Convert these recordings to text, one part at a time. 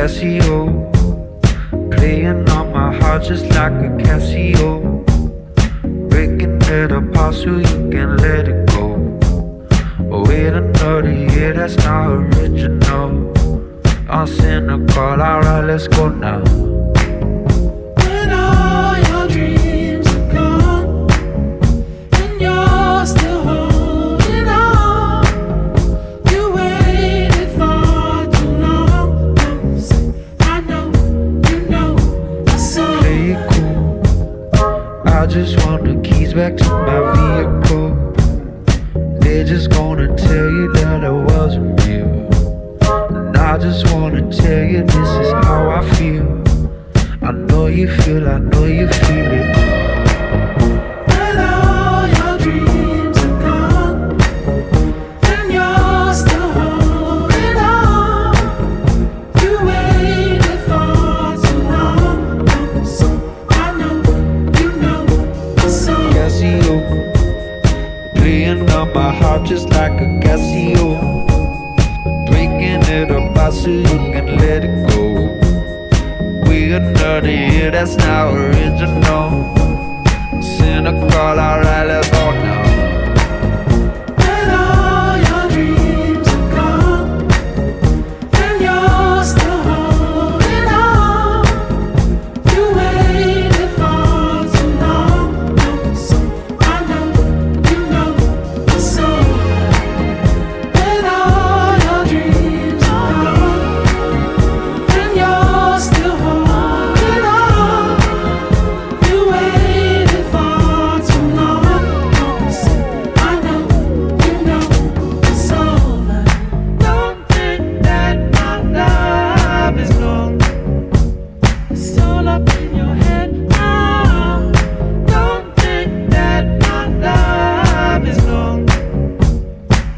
Casio, playing on my heart just like a Casio, breaking it apart so you can let it go. Oh, wait another year, that's not original. I'm cynical, alright, let's go now. When all your dreams are gone and you're still holding on, you waited for too long. Don't say I know, you know the song. Play it cool, I just want the keys back to my vehicle. They're just gonna tell you that I wasn't real. I just wanna tell you this is how I feel. I know you feel, I know you feel it. When all your dreams are gone and you're still holding on, you waited for too long. So I know, you know the song. Casio, playing on my heart just like a Casio, breaking it apart so you can let it go. We another year, that's not original. Cynical, alright, let's go now. When all your dreams are gone and you're still holding on, you waited for too long. So I know, you know the song. When all your dreams are gone and you're still holding on, you waited for too long. So I know, you know it's over. Don't think that my love is gone. It's all up in your head now. Don't think that my love is gone.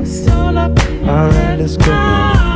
It's all up in your Alright, head let's go now. now.